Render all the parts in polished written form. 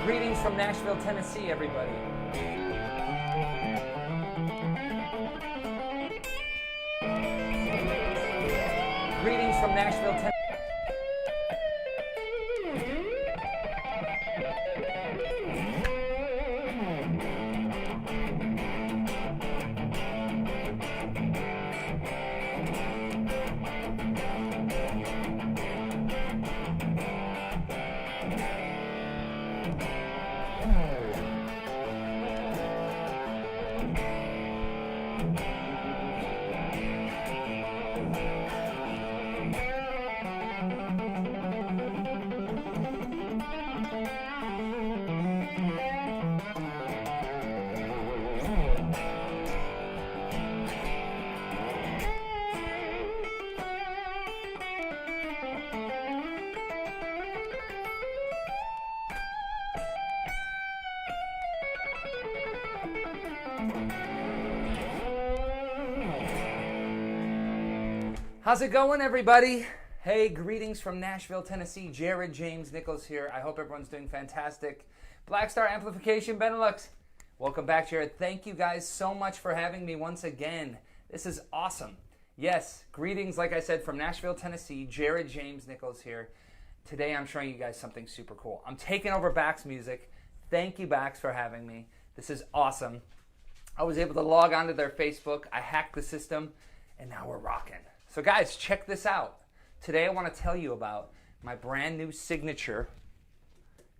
Greetings from Nashville, Tennessee, everybody. Greetings from Nashville, Tennessee. How's it going, everybody? Hey, greetings from Nashville, Tennessee. James Nichols here. I hope everyone's doing fantastic. Blackstar Amplification Benelux. Welcome back, Jared. Thank you guys so much for having me once again. This is awesome. Yes, greetings, like I said, from Nashville, Tennessee. James Nichols here. Today I'm showing you guys something super cool. I'm taking over Bax Music. Thank you, Bax, for having me. This is awesome. I was able to log onto their Facebook. I hacked the system, and now we're rocking. So guys, check this out. Today I want to tell you about my brand new signature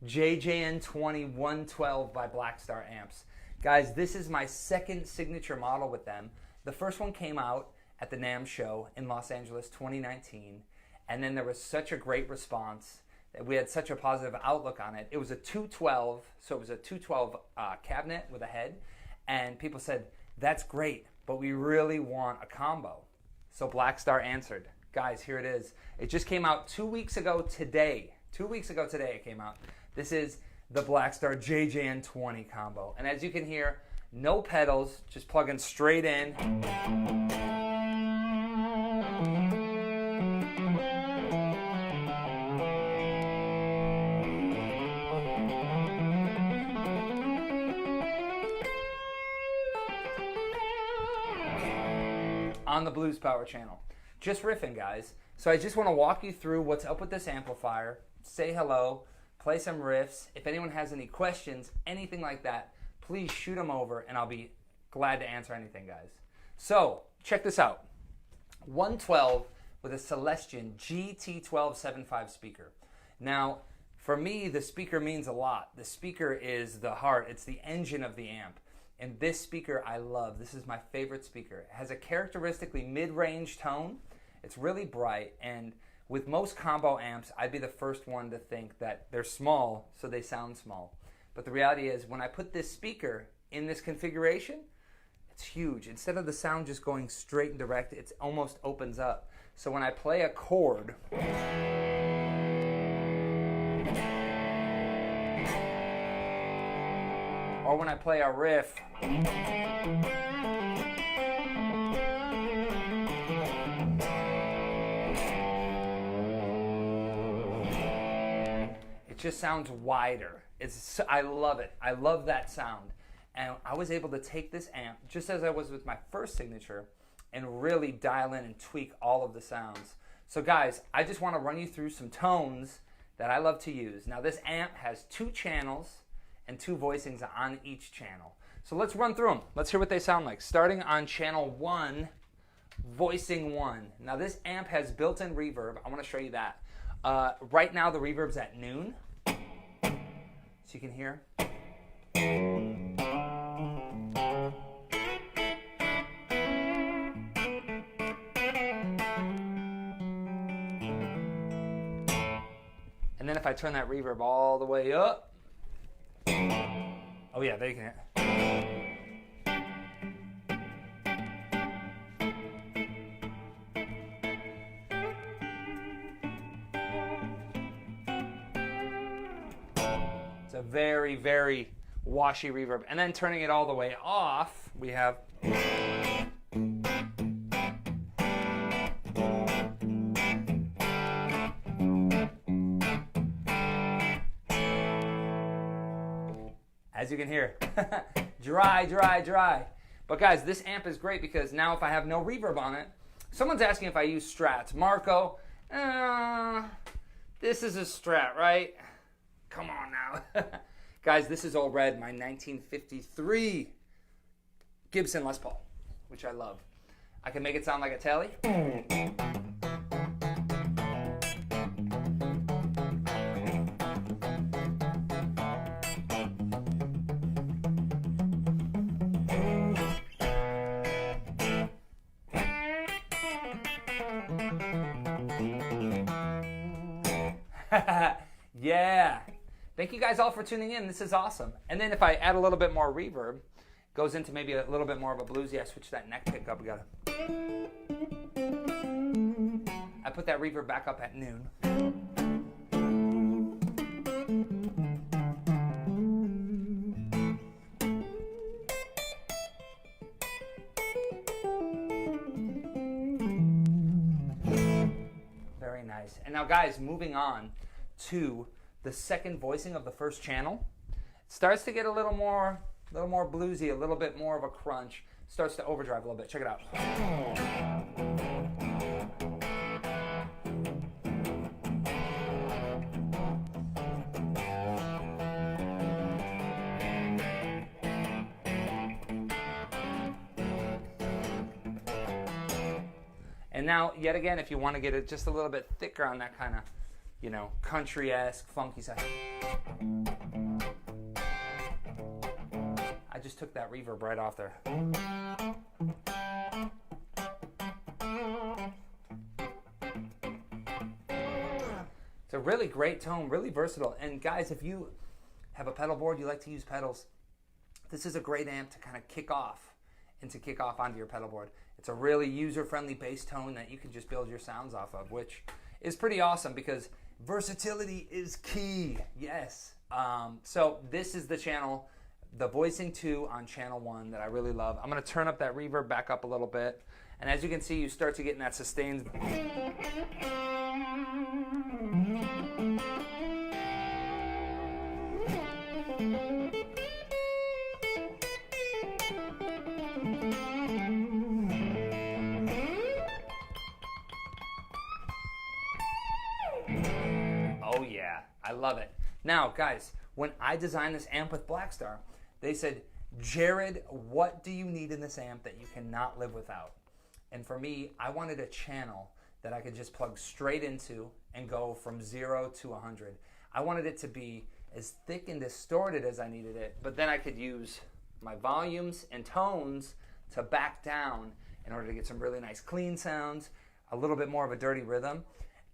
JJN20 112 by Blackstar amps. Guys, this is my second signature model with them. The first one came out at the NAMM show in Los Angeles 2019, and then there was such a great response that we had such a positive outlook on it. It was a 212, so it was a 212 cabinet with a head, and people said, that's great, but we really want a combo. So Blackstar answered. Guys, here it is. It just came out 2 weeks ago today. 2 weeks ago today it came out. This is the Blackstar JJN20 combo. And as you can hear, no pedals, just plugging straight in. On the Blues Power channel. Just riffing, guys. So I just want to walk you through what's up with this amplifier, say hello, play some riffs. If anyone has any questions, anything like that, please shoot them over and I'll be glad to answer anything, guys. So check this out. 112 with a Celestion GT1275 speaker. Now, for me, the speaker means a lot. The speaker is the heart. It's the engine of the amp. And this speaker I love. This is my favorite speaker. It has a characteristically mid-range tone. It's really bright, and with most combo amps, I'd be the first one to think that they're small, so they sound small. But the reality is, when I put this speaker in this configuration, it's huge. Instead of the sound just going straight and direct, it almost opens up. So when I play a chord, or when I play a riff, it just sounds wider. I love it. I love that sound. And I was able to take this amp, just as I was with my first signature, and really dial in and tweak all of the sounds. So guys, I just want to run you through some tones that I love to use. Now this amp has 2 channels and 2 voicings on each channel. So let's run through them. Let's hear what they sound like. Starting on channel 1, voicing 1. Now this amp has built-in reverb. I want to show you that. Right now the reverb's at noon, so you can hear. And then if I turn that reverb all the way up, oh yeah, there you can hear. It's a very, very washy reverb. And then turning it all the way off, we have. As you can hear, dry, dry, dry. But guys, this amp is great because now if I have no reverb on it, someone's asking if I use Strats. Marco, this is a Strat, right? Come on now. Guys, this is all red, my 1953 Gibson Les Paul, which I love. I can make it sound like a telly. Yeah. Thank you guys all for tuning in. This is awesome. And then if I add a little bit more reverb, goes into maybe a little bit more of a bluesy. I switch that neck pickup. We got I put that reverb back up at noon. Very nice. And now guys, moving on to the second voicing of the first channel. It starts to get a little more bluesy, a little bit more of a crunch. Starts to overdrive a little bit. Check it out. And now, yet again, if you want to get it just a little bit thicker on that kind of, you know, country-esque, funky side. I just took that reverb right off there. It's a really great tone, really versatile. And guys, if you have a pedal board, you like to use pedals, this is a great amp to kind of kick off onto your pedal board. It's a really user-friendly bass tone that you can just build your sounds off of, which is pretty awesome because versatility is key. Yes. So this is the channel, the voicing 2 on channel 1 that I really love. I'm going to turn up that reverb back up a little bit. And as you can see, you start to get in that sustained. Oh yeah, I love it. Now guys, when I designed this amp with Blackstar, they said, Jared, what do you need in this amp that you cannot live without? And for me, I wanted a channel that I could just plug straight into and go from 0 to 100. I wanted it to be as thick and distorted as I needed it, but then I could use my volumes and tones to back down in order to get some really nice clean sounds, a little bit more of a dirty rhythm.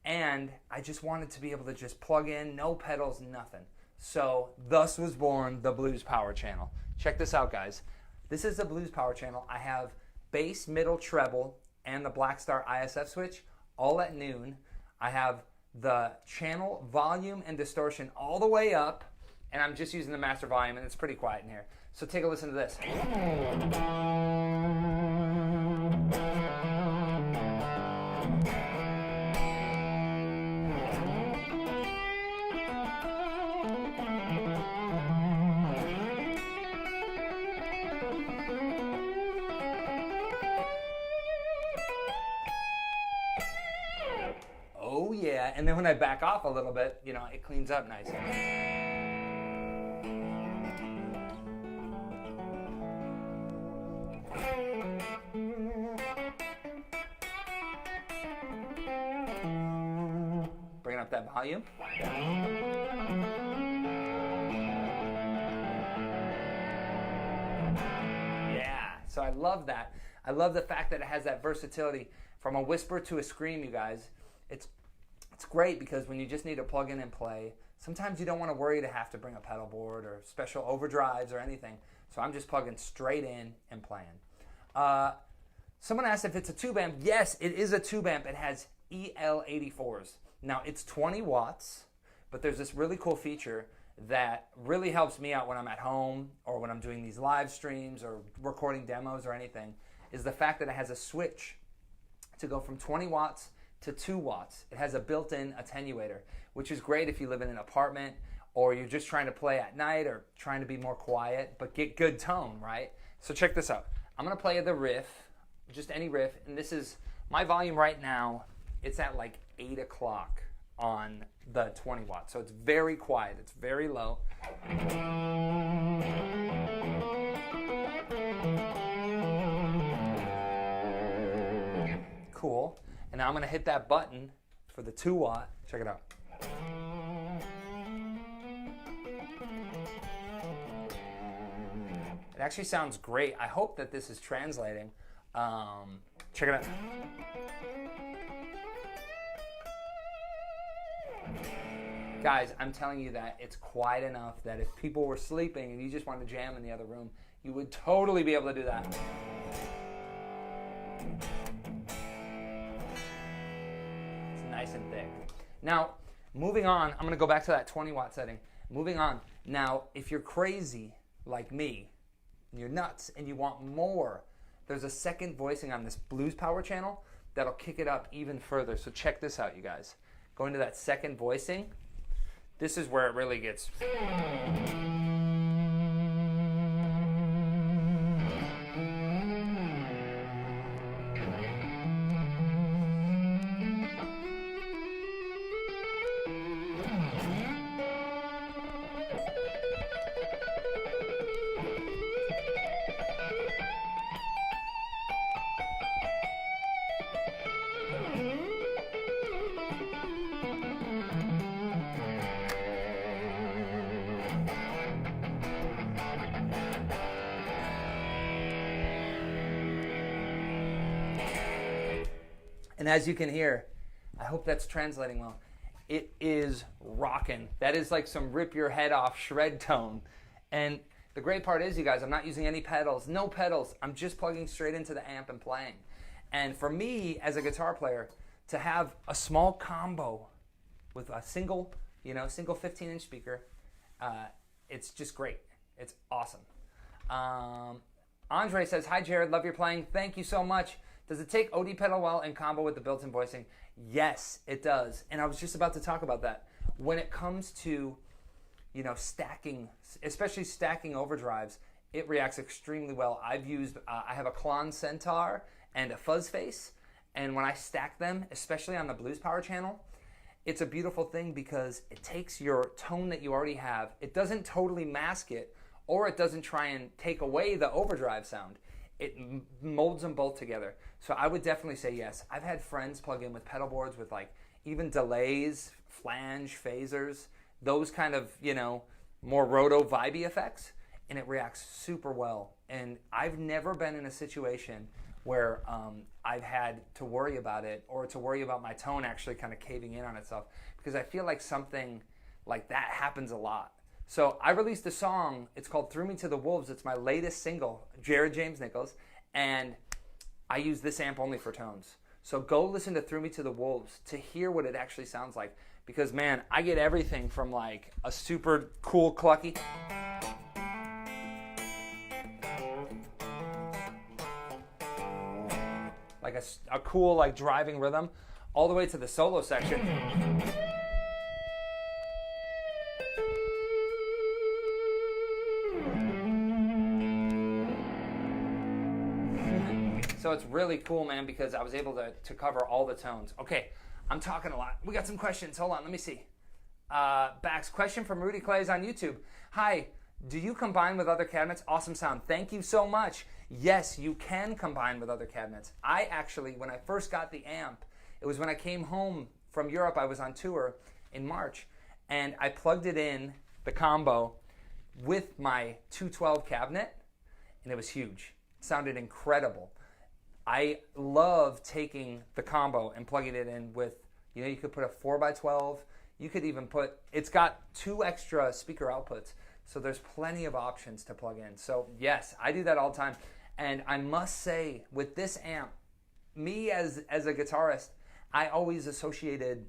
And I just wanted to be able to just plug in, no pedals, nothing. So thus was born the Blues Power channel. Check this out, guys. This is the Blues Power channel. I have bass, middle, treble, and the Blackstar ISF switch all at noon. I have the channel volume and distortion all the way up, and I'm just using the master volume, and it's pretty quiet in here. So take a listen to this. Oh yeah, and then when I back off a little bit, you know, it cleans up nice. Bringing up that volume. Yeah, so I love that. I love the fact that it has that versatility from a whisper to a scream, you guys. It's great because when you just need to plug in and play, sometimes you don't want to worry to have to bring a pedal board or special overdrives or anything. So I'm just plugging straight in and playing. Someone asked if it's a tube amp. Yes, it is a tube amp. It has EL84s. Now it's 20 watts, but there's this really cool feature that really helps me out when I'm at home or when I'm doing these live streams or recording demos or anything, is the fact that it has a switch to go from 20 watts to 2 watts. It has a built-in attenuator, which is great if you live in an apartment or you're just trying to play at night or trying to be more quiet but get good tone, right? So check this out. I'm going to play the riff, just any riff, and this is my volume right now. It's at like 8 o'clock on the 20 watts, so it's very quiet. It's very low. Cool. And now I'm going to hit that button for the 2 watt. Check it out. It actually sounds great. I hope that this is translating. Check it out. Guys, I'm telling you that it's quiet enough that if people were sleeping and you just wanted to jam in the other room, you would totally be able to do that. It's nice and thick. Now, moving on, I'm going to go back to that 20 watt setting. Moving on. Now, if you're crazy like me, and you're nuts and you want more, there's a second voicing on this blues power channel that'll kick it up even further. So check this out, you guys. Going to that second voicing, this is where it really gets. And as you can hear, I hope that's translating well, it is rocking. That is like some rip your head off shred tone. And the great part is, you guys, I'm not using any pedals, no pedals. I'm just plugging straight into the amp and playing. And for me, as a guitar player, to have a small combo with a single 15-inch speaker, it's just great. It's awesome. Andre says, hi, Jared, love your playing. Thank you so much. Does it take OD pedal well in combo with the built-in voicing? Yes, it does. And I was just about to talk about that. When it comes to, stacking, especially stacking overdrives, it reacts extremely well. I have a Klon Centaur and a Fuzz Face, and when I stack them, especially on the blues power channel, it's a beautiful thing because it takes your tone that you already have. It doesn't totally mask it, or it doesn't try and take away the overdrive sound. It molds them both together. So I would definitely say yes. I've had friends plug in with pedal boards with like even delays, flange, phasers, those kind of, more roto vibey effects, and it reacts super well. And I've never been in a situation where I've had to worry about it or to worry about my tone actually kind of caving in on itself, because I feel like something like that happens a lot. So I released a song, it's called Threw Me to the Wolves. It's my latest single, James Nichols, and I use this amp only for tones. So go listen to Threw Me to the Wolves to hear what it actually sounds like, because man, I get everything from like a super cool clucky, like a cool like driving rhythm, all the way to the solo section. So it's really cool, man, because I was able to cover all the tones. Okay, I'm talking a lot. We got some questions. Hold on, let me see. Bax, question from Rudy Clays on YouTube. Hi, do you combine with other cabinets? Awesome sound. Thank you so much. Yes, you can combine with other cabinets. I actually, when I first got the amp, it was when I came home from Europe. I was on tour in March, and I plugged it in, the combo, with my 212 cabinet, and it was huge. It sounded incredible. I love taking the combo and plugging it in with, you could put a 4x12. You could even it's got 2 extra speaker outputs. So there's plenty of options to plug in. So yes, I do that all the time. And I must say, with this amp, me as a guitarist, I always associated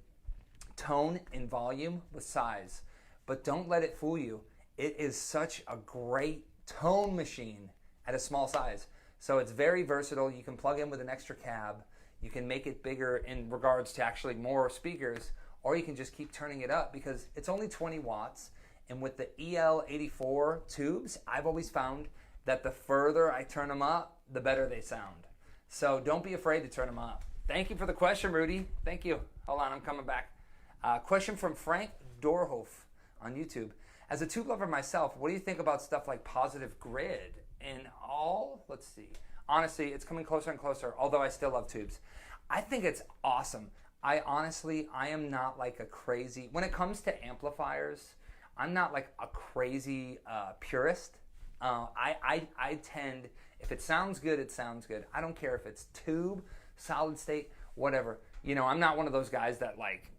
tone and volume with size. But don't let it fool you. It is such a great tone machine at a small size. So it's very versatile. You can plug in with an extra cab. You can make it bigger in regards to actually more speakers, or you can just keep turning it up because it's only 20 watts And with the EL84 tubes, I've always found that the further I turn them up, the better they sound. So don't be afraid to turn them up. Thank you for the question, Rudy. Thank you. Hold on, I'm coming back. Question from Frank Dorhof on YouTube. As a tube lover myself, what do you think about stuff like positive grid and all? Let's see. Honestly, it's coming closer and closer, although I still love tubes. I think it's awesome. I am not like a crazy, when it comes to amplifiers, I'm not like a crazy purist. I tend, if it sounds good, it sounds good. I don't care if it's tube, solid state, whatever. You know, I'm not one of those guys that like,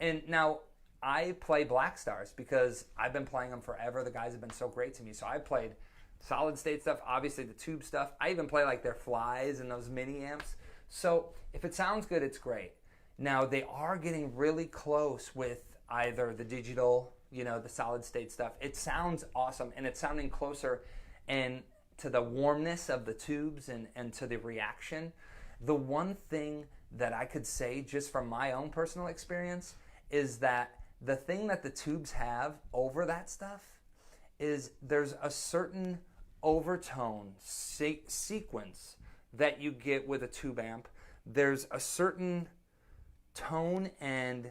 And now I play Blackstars because I've been playing them forever. The guys have been so great to me. So I played solid state stuff, obviously the tube stuff. I even play like their flies and those mini amps. So if it sounds good, it's great. Now they are getting really close with either the digital, you know, the solid state stuff. It sounds awesome, and it's sounding closer and to the warmness of the tubes and to the reaction. The one thing that I could say just from my own personal experience is that the thing that the tubes have over that stuff is there's a certain overtone sequence that you get with a tube amp. There's a certain tone and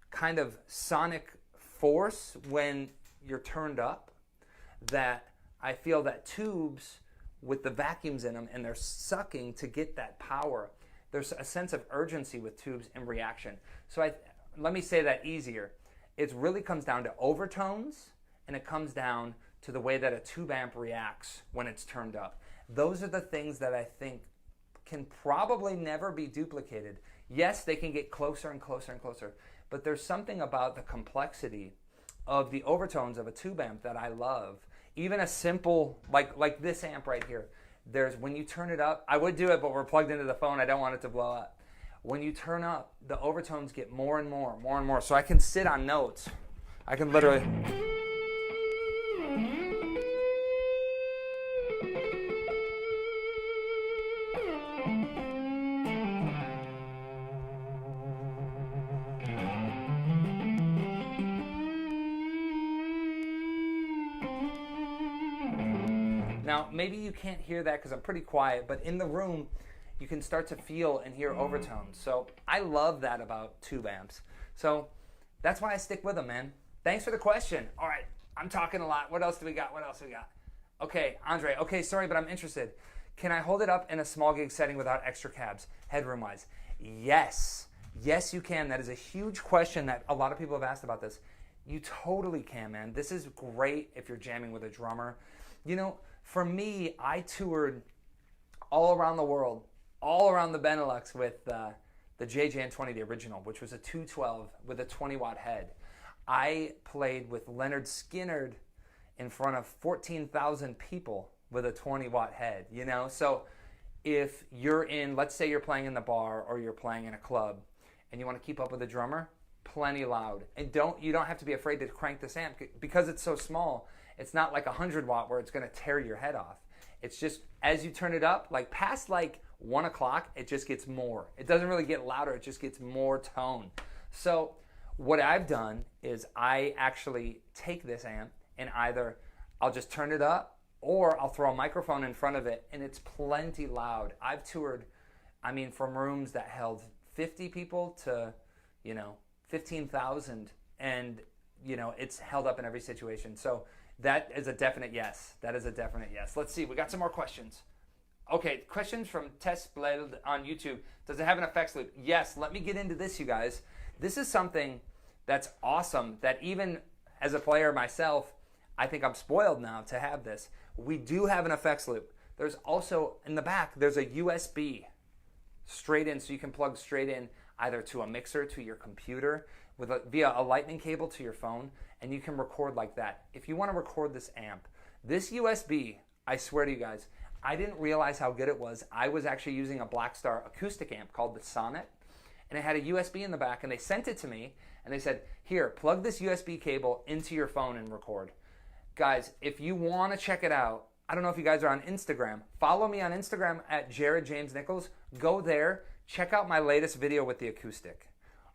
kind of sonic force when you're turned up that I feel that tubes with the vacuums in them and they're sucking to get that power. There's a sense of urgency with tubes and reaction. So let me say that easier. It really comes down to overtones, and it comes down to the way that a tube amp reacts when it's turned up. Those are the things that I think can probably never be duplicated. Yes, they can get closer and closer and closer, but there's something about the complexity of the overtones of a tube amp that I love. Even a simple, like this amp right here, when you turn it up, I would do it, but we're plugged into the phone. I don't want it to blow up. When you turn up, the overtones get more and more, more and more. So I can sit on notes. I can literally... Now, maybe you can't hear that because I'm pretty quiet, but in the room, you can start to feel and hear overtones. So I love that about tube amps. So that's why I stick with them, man. Thanks for the question. All right, I'm talking a lot. What else do we got? Okay, Andre. Okay, sorry, but I'm interested. Can I hold it up in a small gig setting without extra cabs, headroom-wise? Yes. Yes, you can. That is a huge question that a lot of people have asked about this. You totally can, man. This is great if you're jamming with a drummer. You know, for me, I toured all around the world, all around the Benelux with the JJN20, the original, which was a 212 with a 20-watt head. I played with Leonard Skinner in front of 14,000 people with a 20-watt head, you know? So if you're in, let's say you're playing in the bar or you're playing in a club and you want to keep up with the drummer, plenty loud. And you don't have to be afraid to crank this amp because it's so small. It's not like a 100-watt where it's going to tear your head off. It's just as you turn it up, like past like 1 o'clock, it just gets more. It doesn't really get louder. It just gets more tone. So what I've done is I actually take this amp and either I'll just turn it up or I'll throw a microphone in front of it and it's plenty loud. I've toured, I mean, from rooms that held 50 people to, 15,000, and, it's held up in every situation. So that is a definite yes. That is a definite yes. Let's see. We got some more questions. Okay, questions from speelt on YouTube. Does it have an effects loop? Yes. Let me get into this, you guys. This is something that's awesome that even as a player myself, I think I'm spoiled now to have this. We do have an effects loop. There's also, in the back, there's a USB straight in, so you can plug straight in either to a mixer, to your computer, via a lightning cable to your phone, and you can record like that. If you want to record this amp, this USB, I swear to you guys, I didn't realize how good it was. I was actually using a Blackstar acoustic amp called the Sonnet, and it had a USB in the back, and they sent it to me, and they said, here, plug this USB cable into your phone and record. Guys, if you want to check it out, I don't know if you guys are on Instagram. Follow me on Instagram at James Nichols. Go there, check out my latest video with the acoustic.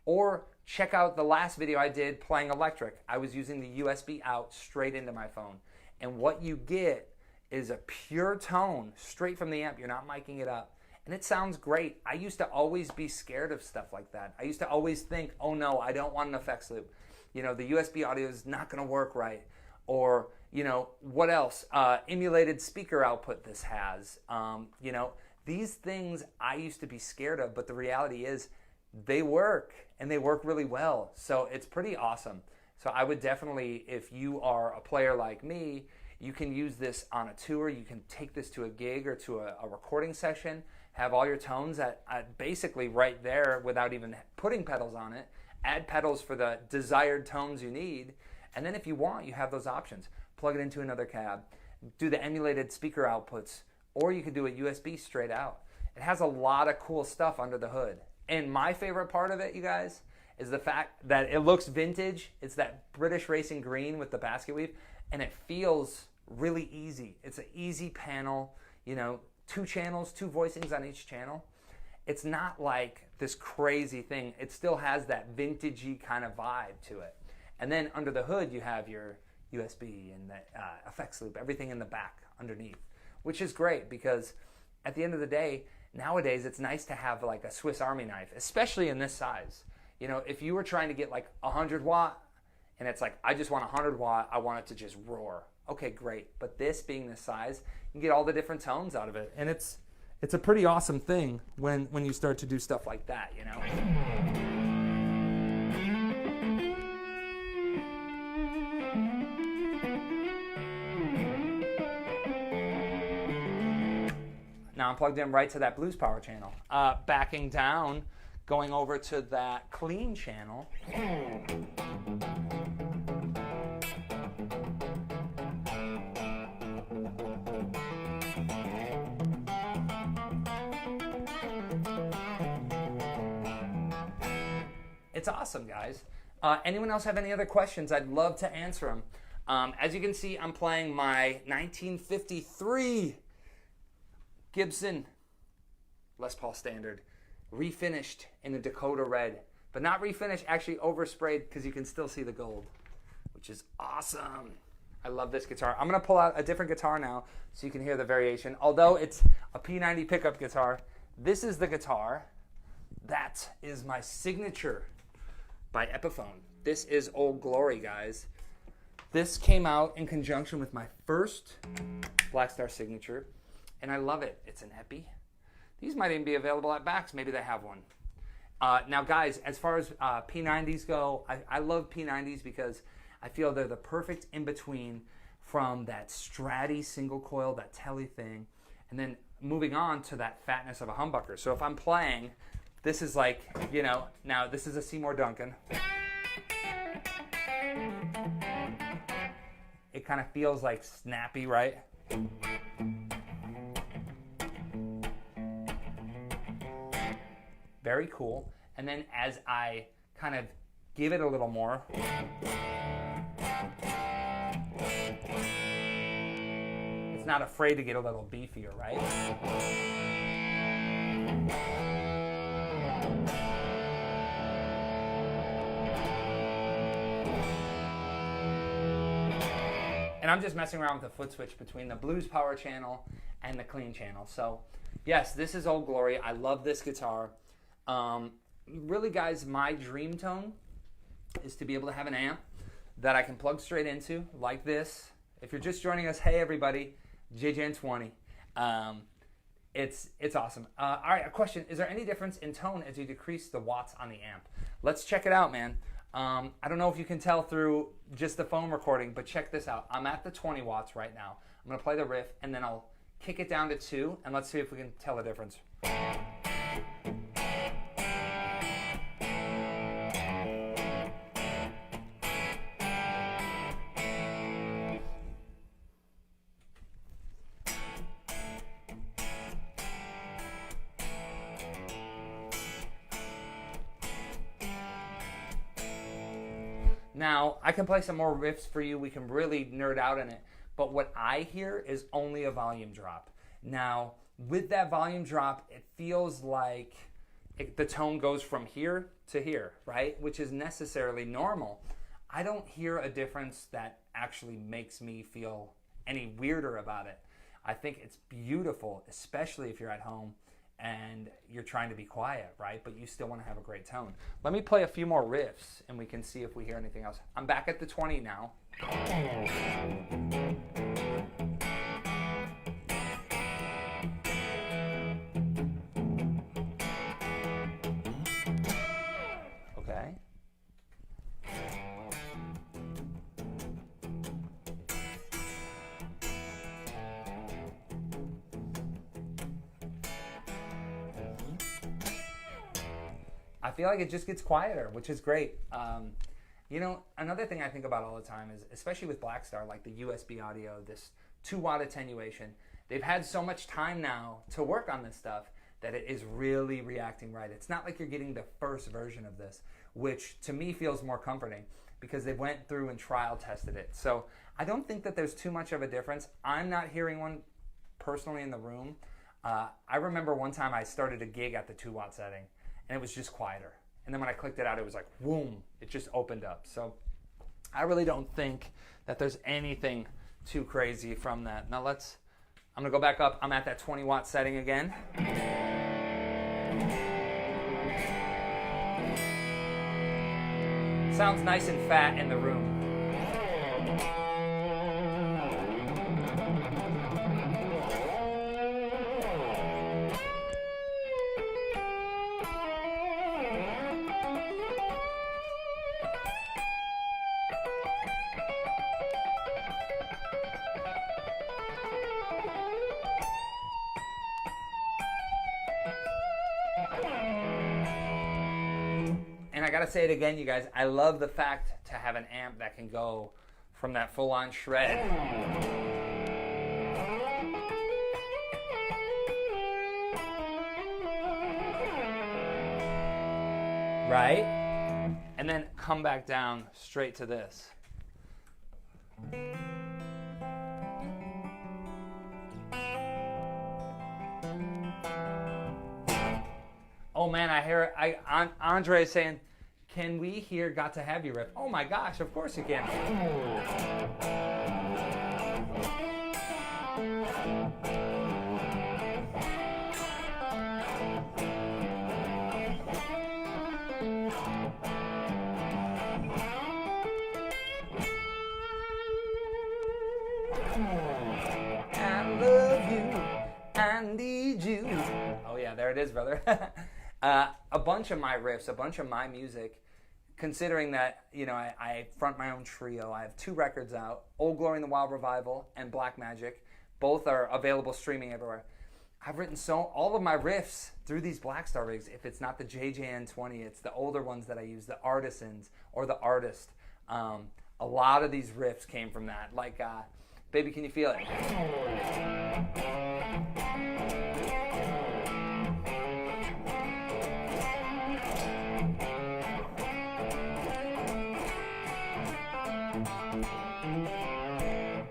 Or check out the last video I did playing electric. I was using the USB out straight into my phone. And what you get is a pure tone straight from the amp. You're not miking it up. And it sounds great. I used to always be scared of stuff like that. I used to always think, oh no, I don't want an effects loop. You know, the USB audio is not going to work right. Or, you know, what else? Emulated speaker output this has. You know, these things I used to be scared of, but the reality is they work, and they work really well. So it's pretty awesome. So I would definitely, if you are a player like me, you can use this on a tour. You can take this to a gig or to a recording session, have all your tones at basically right there without even putting pedals on it. Add pedals for the desired tones you need. And then if you want, you have those options. Plug it into another cab, do the emulated speaker outputs, or you could do a USB straight out. It has a lot of cool stuff under the hood. And my favorite part of it, you guys, is the fact that it looks vintage. It's that British racing green with the basket weave, and it feels really easy. It's an easy panel, you know, 2 channels, 2 voicings on each channel. It's not like this crazy thing. It still has that vintagey kind of vibe to it. And then under the hood, you have your USB and the effects loop, everything in the back underneath, which is great because at the end of the day, nowadays it's nice to have like a Swiss Army knife, especially in this size. You know, if you were trying to get like 100 watt and it's like, I just want 100 watt, I want it to just roar. Okay, great. But this being this size, you can get all the different tones out of it. And it's a pretty awesome thing when you start to do stuff like that, you know? Now I'm plugged in right to that blues power channel. Backing down, going over to that clean channel. It's awesome, guys. Anyone else have any other questions? I'd love to answer them. As you can see, I'm playing my 1953 Gibson Les Paul Standard, refinished in a Dakota red, but not refinished, actually oversprayed because you can still see the gold, which is awesome. I love this guitar. I'm going to pull out a different guitar now so you can hear the variation. Although it's a P90 pickup guitar, this is the guitar. That is my signature by Epiphone. This is Old Glory, guys. This came out in conjunction with my first Blackstar signature, and I love it. It's an Epi. These might even be available at Bax. Maybe they have one. Now, guys, as far as P90s go, I love P90s because I feel they're the perfect in-between from that Stratty single coil, that telly thing, and then moving on to that fatness of a humbucker. So if I'm playing, this is like, you know, now this is a Seymour Duncan. It kind of feels like snappy, right? Very cool. And then as I kind of give it a little more, it's not afraid to get a little beefier, right? And I'm just messing around with the foot switch between the blues power channel and the clean channel. So yes, this is Old Glory. I love this guitar. Really, guys, my dream tone is to be able to have an amp that I can plug straight into like this. If you're just joining us, hey everybody, JJN20. It's awesome. All right, a question. Is there any difference in tone as you decrease the watts on the amp? Let's check it out, man. I don't know if you can tell through just the phone recording, but check this out. I'm at the 20 watts right now. I'm going to play the riff, and then I'll kick it down to 2, and let's see if we can tell the difference. Now, I can play some more riffs for you. We can really nerd out in it. But what I hear is only a volume drop. Now, with that volume drop, it feels like the tone goes from here to hear, right? Which is necessarily normal. I don't hear a difference that actually makes me feel any weirder about it. I think it's beautiful, especially if you're at home and you're trying to be quiet, right? But you still want to have a great tone. Let me play a few more riffs and we can see if we hear anything else. I'm back at the 20 now. Okay. I feel like it just gets quieter, which is great. You know, another thing I think about all the time is, especially with Blackstar, like the USB audio, this 2-watt attenuation, they've had so much time now to work on this stuff that it is really reacting right. It's not like you're getting the first version of this, which to me feels more comforting because they went through and trial tested it. So I don't think that there's too much of a difference. I'm not hearing one personally in the room. I remember one time I started a gig at the 2-watt setting and it was just quieter. And then when I clicked it out, it was like, boom, it just opened up. So I really don't think that there's anything too crazy from that. Now I'm gonna go back up. I'm at that 20-watt setting again. Sounds nice and fat in the room. And I gotta say it again, you guys, I love the fact to have an amp that can go from that full-on shred. Right? And then come back down straight to this. Oh man, I hear Andre is saying, can we hear Got to Have You riff? Oh my gosh, of course you can. I love you, I need you. Oh yeah, there it is, brother. A bunch of my riffs, a bunch of my music, considering that, you know, I front my own trio. I have 2 records out, Old Glory and the Wild Revival and Black Magic. Both are available streaming everywhere. I've written all of my riffs through these Blackstar rigs. If it's not the JJN20, it's the older ones that I use, the Artisans or the Artist. A lot of these riffs came from that. Like, Baby, Can You Feel It?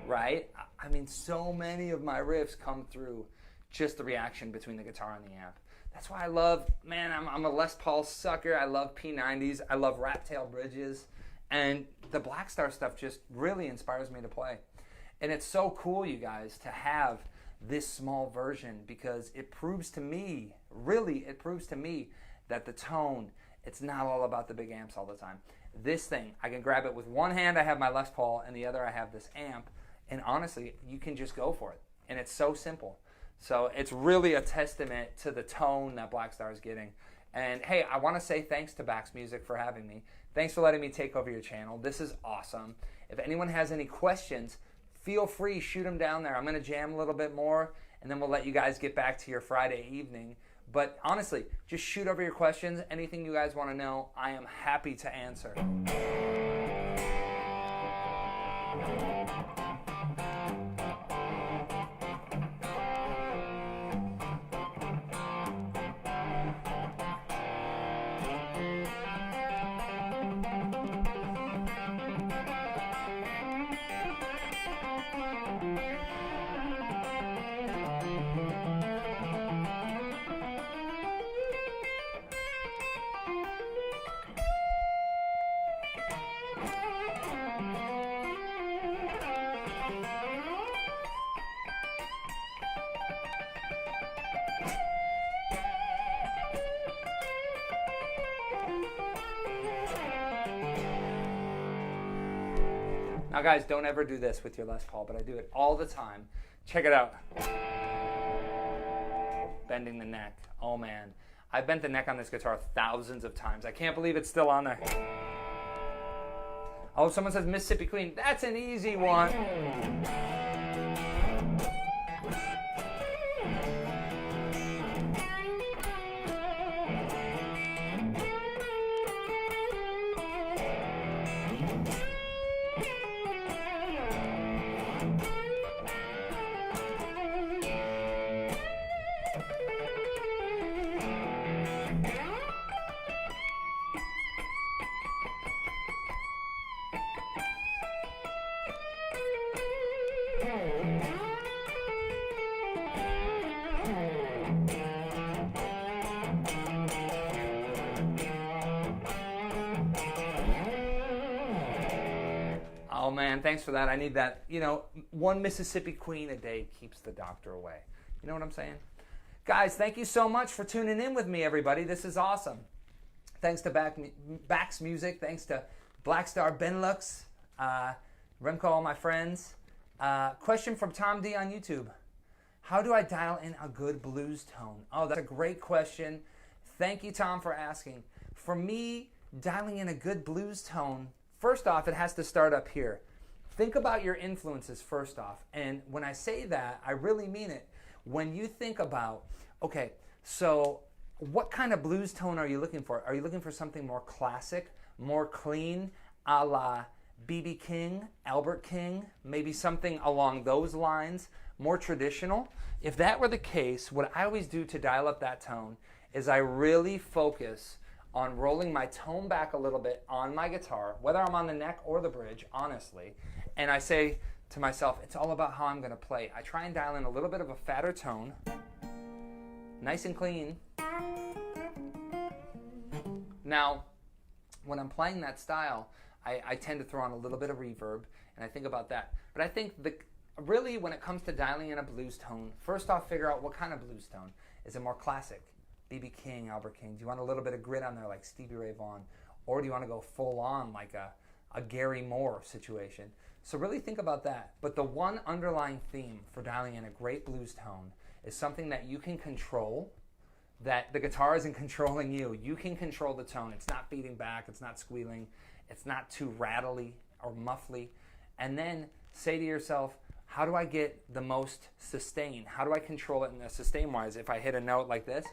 Right? I mean, so many of my riffs come through just the reaction between the guitar and the amp. That's why I love, man, I'm a Les Paul sucker. I love P90s. I love rat tail bridges. And the Blackstar stuff just really inspires me to play. And it's so cool, you guys, to have this small version because it proves to me, really, it proves to me that the tone, it's not all about the big amps all the time. This thing, I can grab it with one hand, I have my Les Paul, and the other I have this amp. And honestly, you can just go for it. And it's so simple. So it's really a testament to the tone that Blackstar is getting. And hey, I want to say thanks to Bax Music for having me. Thanks for letting me take over your channel. This is awesome. If anyone has any questions, feel free, shoot them down there. I'm going to jam a little bit more, and then we'll let you guys get back to your Friday evening. But honestly, just shoot over your questions. Anything you guys want to know, I am happy to answer. Now guys, don't ever do this with your Les Paul, but I do it all the time. Check it out. Bending the neck. Oh man. I've bent the neck on this guitar thousands of times. I can't believe it's still on there. Oh, someone says Mississippi Queen. That's an easy one. Oh man, thanks for that. I need that. You know, one Mississippi Queen a day keeps the doctor away. You know what I'm saying? Guys, thank you so much for tuning in with me, everybody. This is awesome. Thanks to Bax Music. Thanks to Blackstar, Benelux, Remco, all my friends. Question from Tom D on YouTube. How do I dial in a good blues tone? Oh, that's a great question. Thank you, Tom, for asking. For me, dialing in a good blues tone, first off, it has to start up here. Think about your influences first off. And when I say that, I really mean it. When you think about, okay, so what kind of blues tone are you looking for? Are you looking for something more classic, more clean, a la B.B. King, Albert King, maybe something along those lines, more traditional? If that were the case, what I always do to dial up that tone is I really focus on rolling my tone back a little bit on my guitar, whether I'm on the neck or the bridge, honestly, and I say to myself, it's all about how I'm going to play. I try and dial in a little bit of a fatter tone, nice and clean. Now, when I'm playing that style, I tend to throw on a little bit of reverb, and I think about that. But I think really when it comes to dialing in a blues tone, first off, figure out what kind of blues tone. Is it more classic? B.B. King, Albert King. Do you want a little bit of grit on there like Stevie Ray Vaughan? Or do you want to go full on like a Gary Moore situation? So really think about that. But the one underlying theme for dialing in a great blues tone is something that you can control, that the guitar isn't controlling you. You can control the tone. It's not feeding back. It's not squealing. It's not too rattly or muffly. And then say to yourself, how do I get the most sustain? How do I control it in the sustain wise? If I hit a note like this,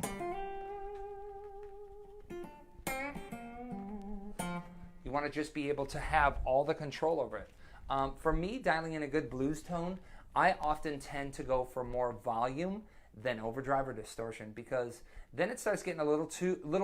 you want to just be able to have all the control over it. For me, dialing in a good blues tone, I often tend to go for more volume than overdrive or distortion, because then it starts getting a little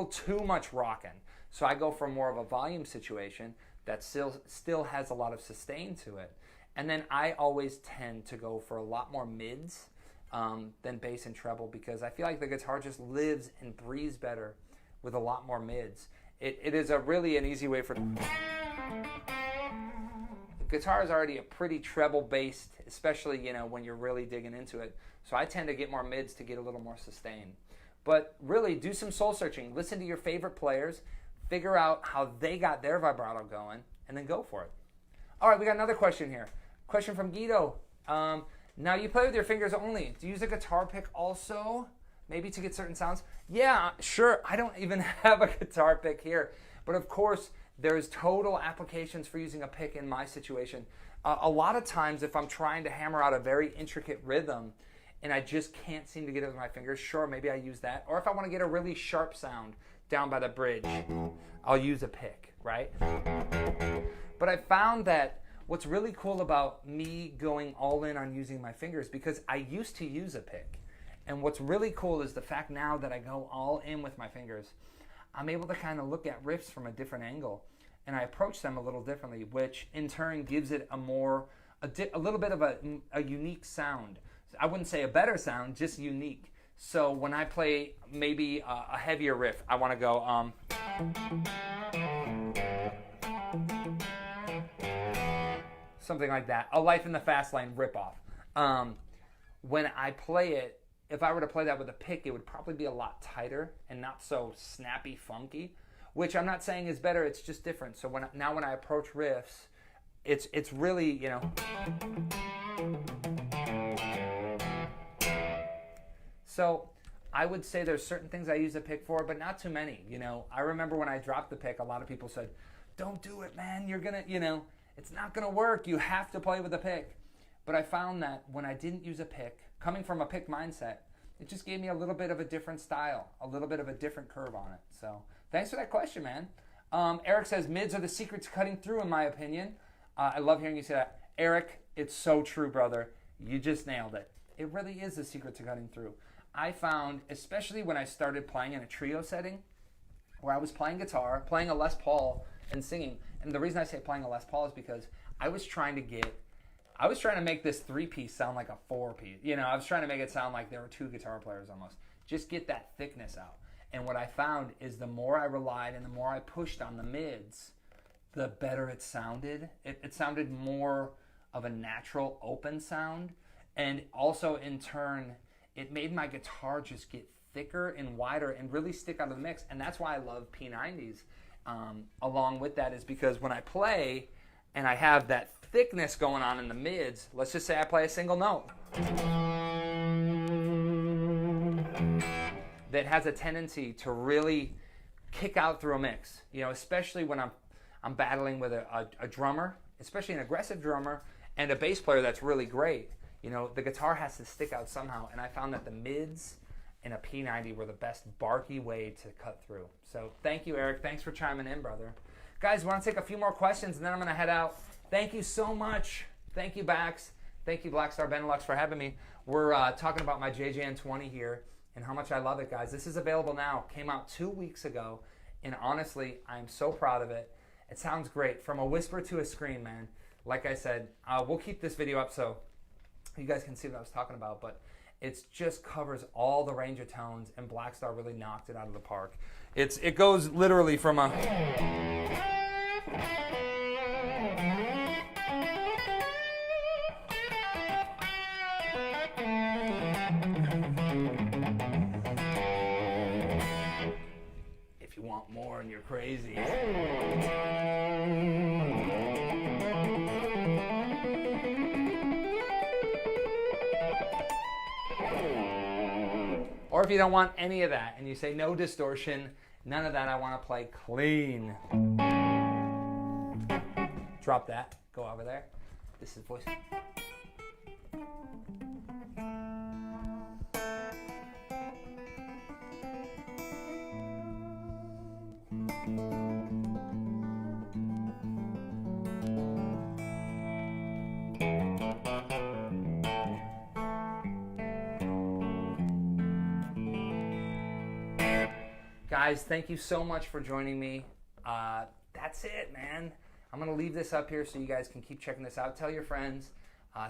too much rocking. So I go for more of a volume situation that still has a lot of sustain to it. And then I always tend to go for a lot more mids than bass and treble, because I feel like the guitar just lives and breathes better with a lot more mids. It is really an easy way for... Guitar is already a pretty treble based, especially when you're really digging into it. So I tend to get more mids to get a little more sustain. But really, do some soul searching. Listen to your favorite players. Figure out how they got their vibrato going, and then go for it. All right, we got another question here. Question from Guido. Now you play with your fingers only. Do you use a guitar pick also? Maybe to get certain sounds? Yeah, sure. I don't even have a guitar pick here. But of course, there's total applications for using a pick in my situation. A lot of times, if I'm trying to hammer out a very intricate rhythm and I just can't seem to get it with my fingers, sure, maybe I use that. Or if I want to get a really sharp sound down by the bridge, I'll use a pick, right? But I found that what's really cool about me going all in on using my fingers, because I used to use a pick, and what's really cool is the fact now that I go all in with my fingers, I'm able to kind of look at riffs from a different angle, and I approach them a little differently, which in turn gives it a little bit of a unique sound. I wouldn't say a better sound, just unique. So when I play maybe a heavier riff, I want to go something like that, a Life in the Fast Lane ripoff. When I play it, if I were to play that with a pick, it would probably be a lot tighter and not so snappy, funky, which I'm not saying is better, it's just different. So when I approach riffs, it's really, you know. So I would say there's certain things I use a pick for, but not too many. You know, I remember when I dropped the pick, a lot of people said, don't do it, man. You're going to, you know, it's not going to work. You have to play with a pick. But I found that when I didn't use a pick, coming from a pick mindset, it just gave me a little bit of a different style, a little bit of a different curve on it. So thanks for that question, man. Eric says, mids are the secret to cutting through, in my opinion. I love hearing you say that. Eric, it's so true, brother. You just nailed it. It really is the secret to cutting through. I found, especially when I started playing in a trio setting, where I was playing guitar, playing a Les Paul, and singing. And the reason I say playing a Les Paul is because I was trying to make this 3-piece sound like a 4-piece. You know, I was trying to make it sound like there were 2 guitar players almost. Just get that thickness out. And what I found is the more I relied and the more I pushed on the mids, the better it sounded. It sounded more of a natural open sound. And also in turn, it made my guitar just get thicker and wider and really stick out of the mix. And that's why I love P90s. Along with that is because when I play and I have that thickness going on in the mids, let's just say I play a single note that has a tendency to really kick out through a mix. You know, especially when I'm battling with a drummer, especially an aggressive drummer, and a bass player that's really great. You know, the guitar has to stick out somehow, and I found that the mids in a P90 were the best barky way to cut through. So thank you, Eric. Thanks for chiming in, brother. Guys, we want to take a few more questions, and then I'm going to head out. Thank you so much. Thank you, Bax. Thank you, Blackstar Benelux, for having me. We're talking about my JJN20 here and how much I love it, guys. This is available now. Came out 2 weeks ago, and honestly, I'm so proud of it. It sounds great. From a whisper to a scream, man. Like I said, we'll keep this video up so you guys can see what I was talking about, but it just covers all the range of tones, and Blackstar really knocked it out of the park. It goes literally from a... If you want more and you're crazy. Or if you don't want any of that and you say no distortion, none of that, I want to play clean. Drop that, go over there. This is voice. Guys, thank you so much for joining me. That's it, man. I'm going to leave this up here so you guys can keep checking this out. Tell your friends.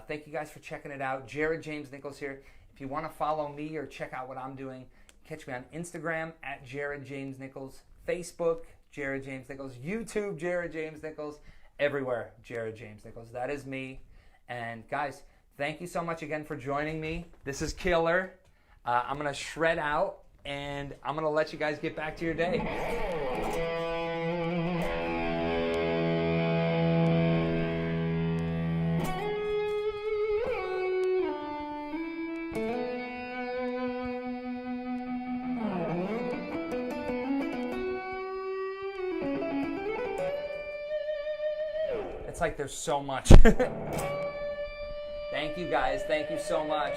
Thank you guys for checking it out. Jared James Nichols here. If you want to follow me or check out what I'm doing, catch me on Instagram at Jared James Nichols, Facebook, Jared James Nichols, YouTube, Jared James Nichols, everywhere, Jared James Nichols. That is me. And guys, thank you so much again for joining me. This is killer. I'm going to shred out, and I'm going to let you guys get back to your day. It's like there's so much. Thank you guys. Thank you so much.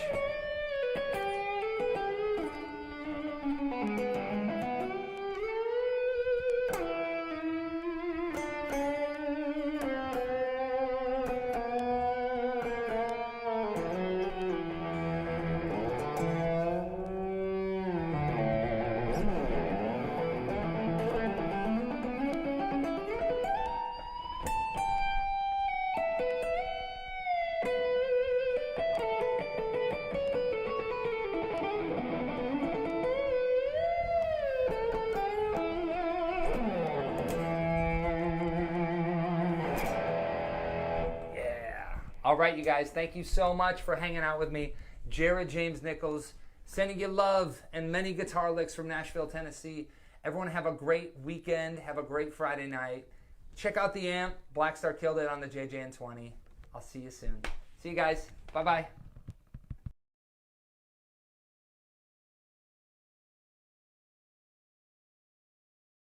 All right, you guys, thank you so much for hanging out with me. Jared James Nichols, sending you love and many guitar licks from Nashville, Tennessee. Everyone have a great weekend. Have a great Friday night. check out the amp. Blackstar killed it on the JJN20. I'll see you soon. See you guys. Bye-bye.